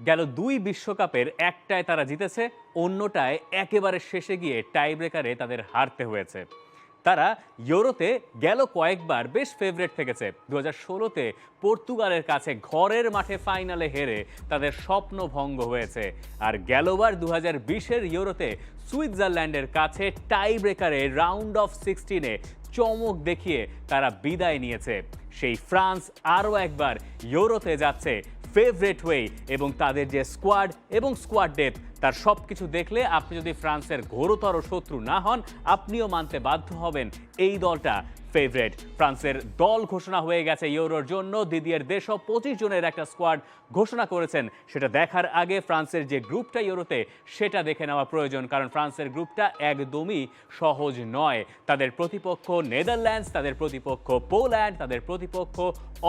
গেল দুই বিশ্বকাপের একটায় তারা জিতেছে, অন্যটায় একেবারে শেষে গিয়ে টাই ব্রেকারে তাদের হারতে হয়েছে। তারা ইউরোতে গেল কয়েকবার বেশ ফেভারিট থেকেছে। 2016-তে পর্তুগালের কাছে ঘরের মাঠে ফাইনালে হেরে তাদের স্বপ্ন ভঙ্গ হয়েছে। আর গেলবার 2020-এর ইউরোতে সুইজারল্যান্ডের কাছে টাই ব্রেকারে রাউন্ড অফ 16-এ চমক দেখিয়ে তারা বিদায় নিয়েছে। সেই ফ্রান্স আরও একবার ইউরোতে যাচ্ছে ফেভারিট হয়ে, এবং তাদের যে স্কোয়াড এবং স্কোয়াড ডেপথ, তার সব কিছু দেখলে আপনি যদি ফ্রান্সের ঘোরতর শত্রু না হন, আপনিও মানতে বাধ্য হবেন এই দলটা ফেভারিট। ফ্রান্সের দল ঘোষণা হয়ে গেছে ইউরোর জন্য। দিদিয়ের দেশও 25 জনের একটা স্কোয়াড ঘোষণা করেছেন। সেটা দেখার আগে ফ্রান্সের যে গ্রুপটা ইউরোতে, সেটা দেখে নেওয়া প্রয়োজন, কারণ ফ্রান্সের গ্রুপটা একদমই সহজ নয়। তাদের প্রতিপক্ষ নেদারল্যান্ডস, তাদের প্রতিপক্ষ পোল্যান্ড, তাদের প্রতিপক্ষ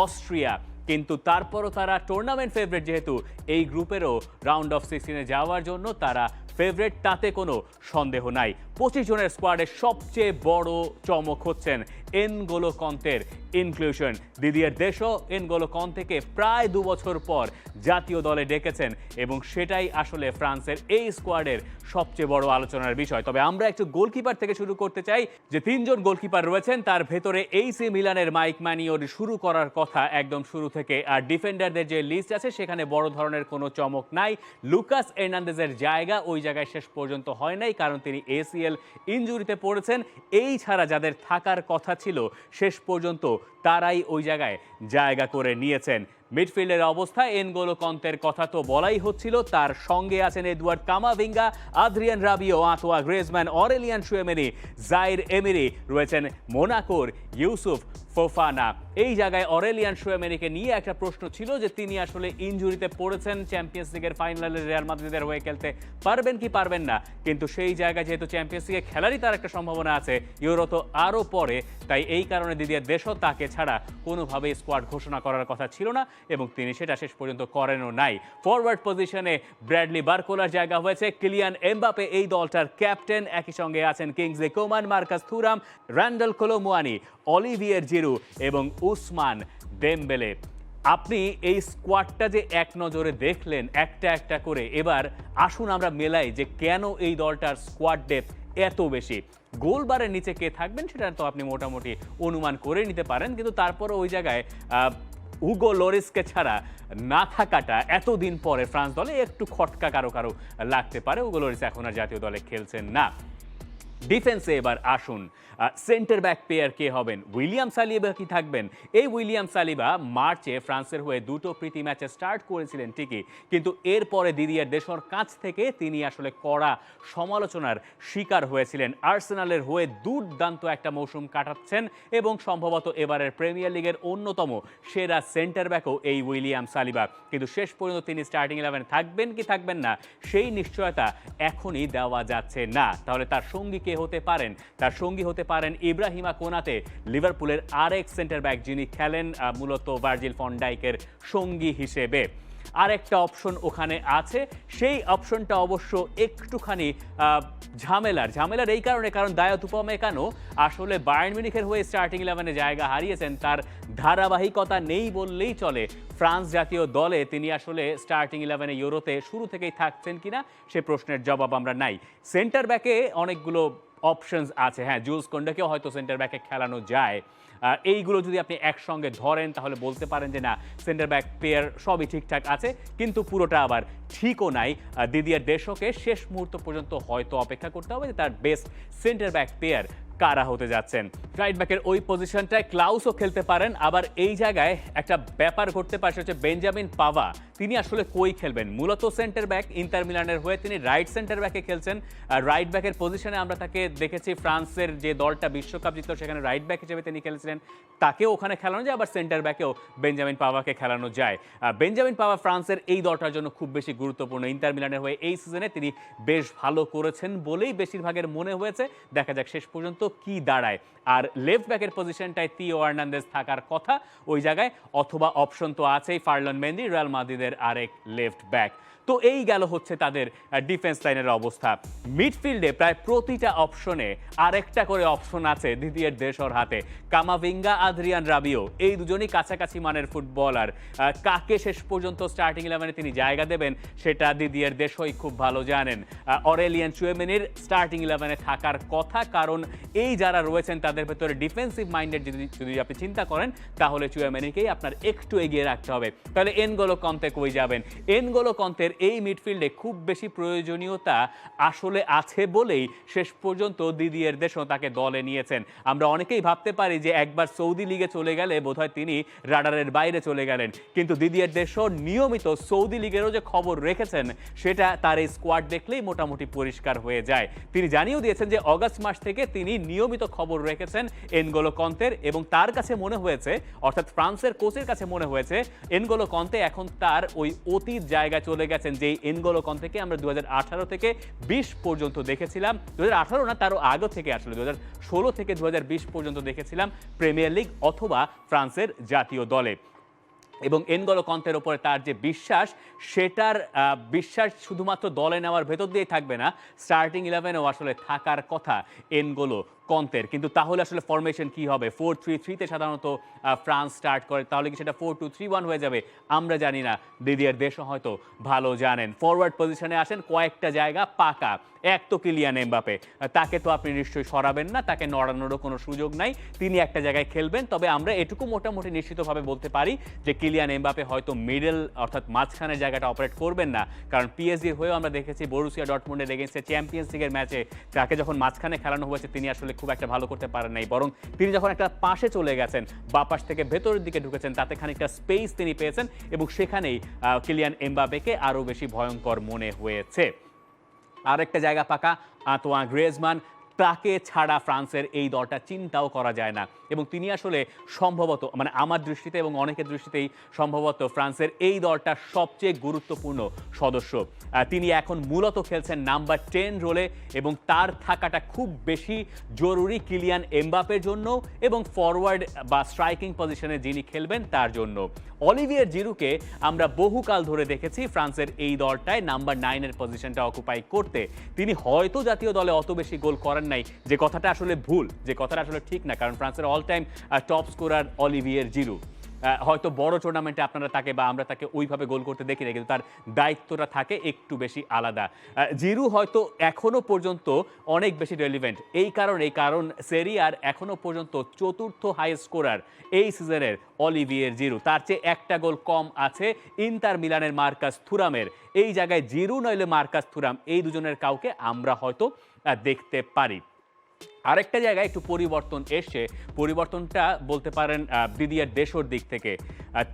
অস্ট্রিয়া। কিন্তু তারপরও তারা টুর্নামেন্ট ফেভারিট, যেহেতু এই গ্রুপেরও রাউন্ড অফ 16-এ যাওয়ার জন্য তারা ফেভারিট, তাতে কোনো সন্দেহ নাই। 25 জনের স্কোয়াডের সবচেয়ে বড় চমক হচ্ছেন এনগোলো কন্তের ইনক্লুশন। দিদিয়ের দেশও এনগোলো কন্তেকে প্রায় 2 বছর পর জাতীয় দলে ডেকেছেন, এবং সেটাই আসলে ফ্রান্সের এই স্কোয়াডের সবচেয়ে বড় আলোচনার বিষয়। তবে আমরা একটু গোলকিপার থেকে শুরু করতে চাই। যে 3 জন গোলকিপার রয়েছেন, তার ভেতরে AC মিলানের মাইক ম্যানিওর শুরু করার কথা একদম শুরু থেকে। আর ডিফেন্ডারদের যে লিস্ট আছে, সেখানে বড় ধরনের কোনো চমক নাই। লুকাস এর্নান্দেজের জায়গা ওই জায়গায় শেষ পর্যন্ত হয় নাই, কারণ তিনি ACL ইনজুরিতে পড়েছেন। এই ছাড়া যাদের থাকার কথা ছিল, শেষ পর্যন্ত তারাই ওই জায়গায় জায়গা করে নিয়েছেন। মিডফিল্ডের অবস্থা, এনগোলো কন্তের কথা তো বলাই হচ্ছিল, তার সঙ্গে আছেন এডওয়ার্ড কামাভিঙ্গা, আদ্রিয়ান রাবিও, আঁতোয়া গ্রেজম্যান, অরেলিয়ান শুয়েমেনি, জাইর এমিরি, রয়েছেন মোনাকোর ইউসুফ ফোফানা। এই জায়গায় অরেলিয়ান শুয়েমেনিকে নিয়ে একটা প্রশ্ন ছিল যে তিনি আসলে ইনজুরিতে পড়েছেন, চ্যাম্পিয়ন্স লিগের ফাইনালে রিয়াল মাদ্রিদের হয়ে খেলতে পারবেন কি পারবেন না, কিন্তু সেই জায়গায় যেহেতু চ্যাম্পিয়ন্স লিগে খেলারই তার একটা সম্ভাবনা আছে, ইউরো তো আরও পরে, তাই এই কারণে দিদিয়ার দেশও তাকে ছাড়া কোনোভাবেই স্কোয়াড ঘোষণা করার কথা ছিল না, এবং তিনি সেটা শেষ পর্যন্ত করেনও নাই। ফরওয়ার্ড পজিশনে ব্র্যাডলি বারকোলার জায়গা হয়েছে। কিলিয়ান এমবাপে এই দলটার ক্যাপ্টেন, একই সঙ্গে আছেন Kingsley Coman, Marcus Thuram, Randal Kolo Muani, Olivier Giroud এবং উসমান ডেমবেলে। আপনি এই স্কোয়াডটা যে এক নজরে দেখলেন একটা একটা করে, এবার আসুন আমরা মেলাই যে কেন এই দলটার স্কোয়াড ডেপথ এত বেশি। গোলবারের নিচে কে থাকবেন সেটা তো আপনি মোটামুটি অনুমান করে নিতে পারেন, কিন্তু তারপরে ওই জায়গায় হুগো লরিসকে ছাড়া না থাকাটা এতদিন পরে ফ্রান্স দলে একটু খটকা কারো কারো লাগতে পারে। হুগো লরিস এখন আর জাতীয় দলে খেলছেন না। ডিফেন্সে এবার আসুন, সেন্টার ব্যাক পেয়ার কে হবেন? উইলিয়াম সালিবা কি থাকবেন? এই উইলিয়াম সালিবা মার্চে ফ্রান্সের হয়ে 2টো প্রীতি ম্যাচে স্টার্ট করেছিলেন ঠিকই, কিন্তু এরপরে দিদিয়ার দেশর কাছ থেকে তিনি আসলে কড়া সমালোচনার শিকার হয়েছিলেন। আর্সেনালের হয়ে দুর্দান্ত একটা মৌসুম কাটাচ্ছেন, এবং সম্ভবত এবারের প্রিমিয়ার লিগের অন্যতম সেরা সেন্টার ব্যাকও এই উইলিয়াম সালিবা। কিন্তু শেষ পর্যন্ত তিনি স্টার্টিং 11 থাকবেন কি থাকবেন না, সেই নিশ্চয়তা এখনই দেওয়া যাচ্ছে না। তাহলে তার সঙ্গী কে হতে পারেন? তার সঙ্গী হতে পারেন ইব্রাহিমা কোনাতে, লিভারপুলের আরেক সেন্টার ব্যাক, যিনি খেলেন মূলত ভার্জিল ফন ডাইকের সঙ্গী হিসেবে। আরেকটা অপশন ওখানে আছে, সেই অপশনটা অবশ্য একটুখানি ঝামেলার এই কারণে, কারণ দায়াত উপমেকানো আসলে বায়ার্ন মিউনিখের হয়ে স্টার্টিং 11-এ জায়গা হারিয়েছেন। তার ধারাবাহিকতা নেই বললেই চলে। ফ্রান্স জাতীয় দলে তিনি আসলে স্টার্টিং 11-এ ইউরোতে শুরু থেকেই থাকছেন কিনা, সে প্রশ্নের জবাব আমরা নাই। সেন্টার ব্যাকে অনেকগুলো অপশনস আছে। হ্যাঁ, জুলস কোন্ডাকেও হয়তো সেন্টার ব্যাকে খেলানো যায়। এইগুলো যদি আপনি একসঙ্গে ধরেন, তাহলে বলতে পারেন যে না, সেন্টার ব্যাক পেয়ার সবই ঠিকঠাক আছে, কিন্তু পুরোটা আবার ঠিকও নাই। দিদিয়ার দেশকে শেষ মুহূর্ত পর্যন্ত হয়তো অপেক্ষা করতে হবে যে তার বেস্ট সেন্টার ব্যাক পেয়ার কারা হতে যাচ্ছেন। রাইট ব্যাকের ওই পজিশনটায় ক্লাউসও খেলতে পারেন। আবার এই জায়গায় একটা ব্যাপার ঘটতে পারে, হচ্ছে বেঞ্জামিন পাভা, তিনি আসলে কই খেলবেন? মূলত সেন্টার ব্যাক, ইন্টার মিলানের হয়ে তিনি রাইট সেন্টার ব্যাকে খেলছেন। আর রাইট ব্যাকের পজিশনে আমরা তাকে দেখেছি ফ্রান্সের যে দলটা বিশ্বকাপ জিতল, সেখানে রাইট ব্যাক হিসেবে তিনি খেলেছিলেন, তাকেও ওখানে খেলানো যায়। আবার সেন্টার ব্যাকেও বেঞ্জামিন পাভাকে খেলানো যায়। বেঞ্জামিন পাভা ফ্রান্সের এই দলটার জন্য খুব বেশি গুরুত্বপূর্ণ। ইন্টার মিলানের হয়ে এই সিজনে তিনি বেশ ভালো করেছেন বলেই বেশিরভাগের মনে হয়েছে। দেখা যাক শেষ পর্যন্ত কি দাঁড়ায়। আর লেফট ব্যাকের পজিশনটায় থিও হার্নান্দেজ থাকার কথা ওই জায়গায়, অথবা অপশন তো আছেই ফার্লান মেন্ডি, রিয়াল মাদ্রিদের আরেক লেফট ব্যাক। তো এই গেল হচ্ছে তাদের ডিফেন্স লাইনের অবস্থা। মিডফিল্ডে প্রায় প্রতিটা অপশনে আরেকটা করে অপশন আছে দিদিয়ের দেশর হাতে। কামাভিঙ্গা, আদ্রিয়ান রাবিও, এই দুজনই কাছাকাছি মানের ফুটবলার। কাকে শেষ পর্যন্ত স্টার্টিং 11-এ তিনি জায়গা দেবেন সেটা দিদিয়ের দেশই খুব ভালো জানেন। অরেলিয়ান চুয়েমেনির স্টার্টিং 11-এ থাকার কথা, কারণ এই যারা রয়েছেন তাদের ভেতরে ডিফেন্সিভ মাইন্ডেড যদি আপনি চিন্তা করেন তাহলে চুয়েমেনিকেই আপনার একটু এগিয়ে রাখতে হবে। তাহলে এনগোলো কন্তে কই যাবেন? এনগোলো কন্তের এই মিডফিল্ডে খুব বেশি প্রয়োজনীয়তা আসলে আছে বলেই শেষ পর্যন্ত দিদিয়ের দেশও তাকে দলে নিয়েছেন। আমরা অনেকেই ভাবতে পারি যে একবার সৌদি লিগে চলে গেলে বোধহয় তিনি রাডারের বাইরে চলে গেলেন, কিন্তু দিদিয়ের দেশও নিয়মিত সৌদি লিগেরও যে খবর রেখেছেন সেটা তার এই স্কোয়াড দেখলেই মোটামুটি পরিষ্কার হয়ে যায়। তিনি জানিয়েও দিয়েছেন যে অগাস্ট মাস থেকে তিনি নিয়মিত খবর রেখেছেন এনগোলো কন্তের, এবং তার কাছে মনে হয়েছে, অর্থাৎ ফ্রান্সের কোচের কাছে মনে হয়েছে এনগোলো কন্তে এখন তার ওই অতীত জায়গায় চলে গেছেন, যেই এনগোলো কন্তেকে আমরা 2018 থেকে 20 পর্যন্ত দেখেছিলাম। 2018 না, তারও আগে থেকে আসলে 2016 থেকে 2020 পর্যন্ত দেখেছিলাম প্রিমিয়ার লিগ অথবা ফ্রান্সের জাতীয় দলে। এবং এনগোলো কন্তের ওপরে তার যে বিশ্বাস, সেটার বিশ্বাস শুধুমাত্র দলে নেওয়ার ভেতর দিয়েই থাকবে না, স্টার্টিং 11-এও আসলে থাকার কথা এনগোলো কন্তের। কিন্তু তাহলে আসলে ফরমেশন কি হবে? 4-3-3-তে সাধারণত ফ্রান্স স্টার্ট করে, তাহলে কি সেটা 4-2-3-1 হয়ে যাবে? আমরা জানি না, দিদিয়ের দেশও হয়তো ভালো জানেন। ফরওয়ার্ড পজিশনে আসেন কয়েকটা জায়গা পাকা। এক তো কিলিয়ান এমবাপে, তাকে তো আপনি নিশ্চয়ই সরাবেন না, তাকে নড়ানোরও কোনো সুযোগ নাই, তিনি একটা জায়গায় খেলবেন। তবে আমরা এটুকু মোটামুটি নিশ্চিতভাবে বলতে পারি যে কিলিয়ান এমবাপে হয়তো মিডল অর্থাৎ মাঝখানের জায়গাটা অপারেট করবেন না, কারণ পিএসজির হয়েও আমরা দেখেছি বরুসিয়া ডর্টমুন্ডের এগেইনস্টে চ্যাম্পিয়ন্স লিগের ম্যাচে তাকে যখন মাঝখানে খেলানো হয়েছে তিনি আসলে খুব একটা ভালো করতে পারেন নাই, বরং তিনি যখন একটা পাশে চলে গেছেন, বা পাশ থেকে ভেতরের দিকে ঢুকেছেন, তাতে খানিকটা স্পেস তিনি পেয়েছেন, এবং সেখানেই কিলিয়ান এমবাপেকে আরও বেশি ভয়ঙ্কর মনে হয়েছে। আরেকটা জায়গা পাকা, আন্তোয়ান গ্রিজমান, তাকে ছাড়া ফ্রান্সের এই দলটা চিন্তাও করা যায় না, এবং তিনি আসলে সম্ভবত, মানে আমার দৃষ্টিতে এবং অনেকের দৃষ্টিতেই সম্ভবত ফ্রান্সের এই দলটার সবচেয়ে গুরুত্বপূর্ণ সদস্য। তিনি এখন মূলত খেলছেন নাম্বার 10 রোলে, এবং তার থাকাটা খুব বেশি জরুরি কিলিয়ান এমবাপের জন্য এবং ফরওয়ার্ড বা স্ট্রাইকিং পজিশনে যিনি খেলবেন তার জন্য। অলিভিয়ের জিরুকে আমরা বহুকাল ধরে দেখেছি ফ্রান্সের এই দলটায় নাম্বার 9-এর পজিশনটা অকুপাই করতে। তিনি হয়তো জাতীয় দলে অত বেশি গোল করেন নাই, যে কথাটা আসলে ভুল, যে কথাটা আসলে ঠিক না, কারণ ফ্রান্সের all time top scorer Olivier zero. হয়তো বড় টুর্নামেন্টে আপনারা তাকে বা আমরা তাকে ওইভাবে গোল করতে দেখি না, কিন্তু তার দায়িত্বটা থাকে একটু বেশি আলাদা। জিরু হয়তো এখনো পর্যন্ত অনেক বেশি রেলিভেন্ট কারণ সেরিয়ার এখনো পর্যন্ত চতুর্থ হাই স্কোরার এই সিজনের অলিভিয়ের জিরু। তার চেয়ে একটা গোল কম আছে ইন্টার মিলানের মার্কাস থুরামের। এই জায়গায় জিরু নইলে মার্কাস থুরাম, এই দুজনের কাউকে আমরা হয়তো দেখতে পারি। আরেকটা জায়গায় একটু পরিবর্তন এসছে, পরিবর্তনটা বলতে পারেন দিদিয়ের দেশর দিক থেকে।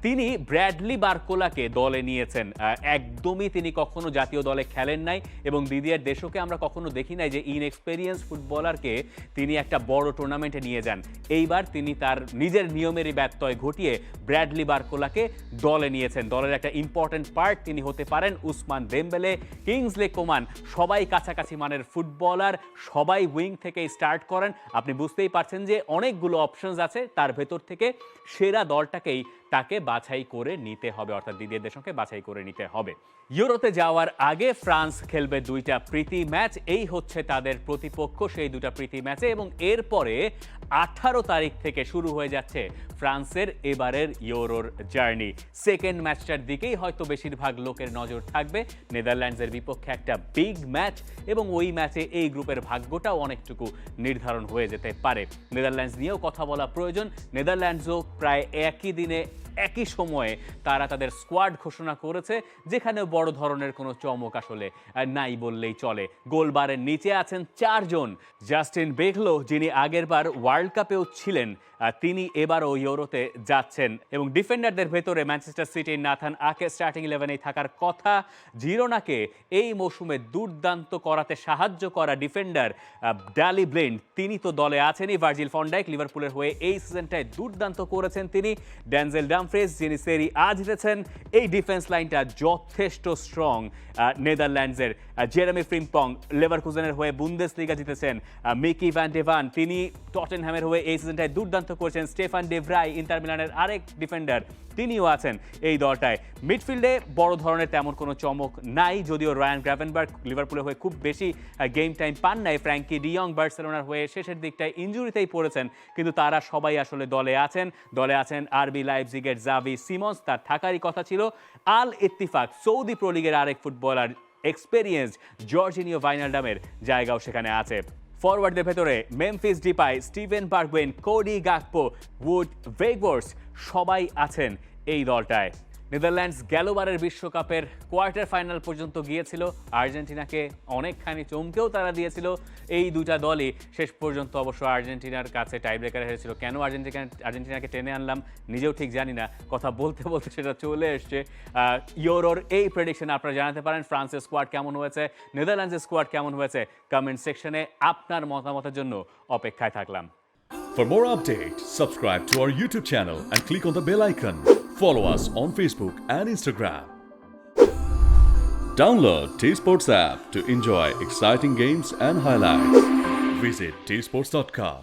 তিনি ব্র্যাডলি বারকোলাকে দলে নিয়েছেন। একদমই তিনি কখনো জাতীয় দলে খেলেন নাই, এবং দিদিয়ের দেশকে আমরা কখনো দেখি নাই যে ইনএক্সপেরিয়েন্স ফুটবলারকে তিনি একটা বড় টুর্নামেন্টে নিয়ে যান। এইবার তিনি তার নিজের নিয়মেরই ব্যত্যয় ঘটিয়ে ব্র্যাডলি বারকোলাকে দলে নিয়েছেন। দলের একটা ইম্পর্টেন্ট পার্ট তিনি হতে পারেন। উসমান দেমবেলে, কিংসলে কোমান, সবাই কাছাকাছি মানের ফুটবলার, সবাই উইং থেকে স্টার্ট করেন। আপনি বুঝতেই পারছেন যে অনেকগুলো অপশনস আছে, তার ভেতর থেকে সেরা দলটাকেই তাকে বাছাই করে নিতে হবে, অর্থাৎ দিদিয়ের দেশকে বাছাই করে নিতে হবে। ইউরোতে যাওয়ার আগে ফ্রান্স খেলবে 2টা প্রীতি ম্যাচ, এই হচ্ছে তাদের প্রতিপক্ষ সেই 2টা প্রীতি ম্যাচে, এবং এরপরে 18 তারিখ থেকে শুরু হয়ে যাচ্ছে ফ্রান্সের এবারের ইউরোর জার্নি। সেকেন্ড ম্যাচটার দিকেই হয়তো বেশিরভাগ লোকের নজর থাকবে। নেদারল্যান্ডসের বিপক্ষে একটা বিগ ম্যাচ, এবং ওই ম্যাচে এই গ্রুপের ভাগ্যটাও অনেকটুকু নির্ধারণ হয়ে যেতে পারে। নেদারল্যান্ডস নিয়েও কথা বলা প্রয়োজন। নেদারল্যান্ডসও প্রায় একই দিনে একই সময়ে তারা তাদের স্কোয়াড ঘোষণা করেছে, যেখানে বড় ধরনের কোনো চমক আসলে নাই বললেই চলে। গোলবারের নিচে আছেন 4 জন। জাস্টিন বেগলো, যিনি আগেরবার ওয়ার্ল্ড কাপেও ছিলেন, তিনি এবারও ইউরোতে যাচ্ছেন, এবং ডিফেন্ডারদের ভেতরে ম্যানচেস্টার সিটির নাথান আকে স্টার্টিং 11-এই থাকার কথা। জিরোনাকে এই মৌসুমে দুর্দান্ত করাতে সাহায্য করা ডিফেন্ডার ডালি ব্লিন্ড, তিনি তো দলে আছেনই। ভার্জিল ফন ডাইক লিভারপুলের হয়ে এই সিজনটায় দুর্দান্ত করেছেন তিনি। ড্যানজেল ডামফ্রিজ যিনি সেরি আ জিতেছেন। এই ডিফেন্স লাইনটা যথেষ্ট স্ট্রং। নেদারল্যান্ডসের জেরেমি ফ্রিম্পং লেভারকুজেনের হয়ে বুন্দেসলিগা জিতেছেন। মিকি ভ্যান ডেভান তিনি টটেনহ্যামের হয়ে এই সিজনটায় দুর্দান্ত করেছেন। স্টেফান ডে ভ্রাই ইন্টার মিলানের আরেক ডিফেন্ডার তিনিও আছেন এই দলটায়। মিডফিল্ডে বড় ধরনের তেমন কোনো চমক নাই, যদিও রায়ান গ্রাভেনবার্গ লিভারপুলের হয়ে খুব বেশি গেম টাইম পান নাই। ফ্র্যাঙ্কি ডিয়ং বার্সেলোনার হয়ে শেষের দিকটায় ইনজুরিতেই পড়েছেন, কিন্তু তারা সবাই আসলে দলে আছেন। আরবি লাইপজিগের জাভি সিমন্স, তার থাকারই কথা ছিল। আল ইত্তিফাক সৌদি প্রো লিগের আরেক ফুটবলার এক্সপেরিয়েন্সড জর্জিনিও ভাইনালডামের জায়গাও সেখানে আছে। ফরওয়ার্ডদের ভেতরে Memphis Depay, Steven Bergwijn, Cody Gakpo, Wout ভেগওয়ার্স সবাই আছেন এই দলটায়। নেদারল্যান্ডস গেলবারের বিশ্বকাপের কোয়ার্টার ফাইনাল পর্যন্ত গিয়েছিল, আর্জেন্টিনাকে অনেকখানি চমকেও তারা দিয়েছিল। এই দুটা দলই শেষ পর্যন্ত অবশ্য আর্জেন্টিনার কাছে টাই ব্রেকারে হেরেছিল। কেন আর্জেন্টিনাকে টেনে আনলাম নিজেও ঠিক জানি না, কথা বলতে বলতে সেটা চলে এসছে। ইউরোর এই প্রেডিকশন আপনারা জানাতে পারেন। ফ্রান্সের স্কোয়াড কেমন হয়েছে, নেদারল্যান্ডসের স্কোয়াড কেমন হয়েছে, কমেন্ট সেকশনে আপনার মতামতের জন্য অপেক্ষায় থাকলাম। For more updates, subscribe to our YouTube channel and click on the bell icon. Follow us on Facebook and Instagram. Download T-Sports app to enjoy exciting games and highlights. Visit tsports.com.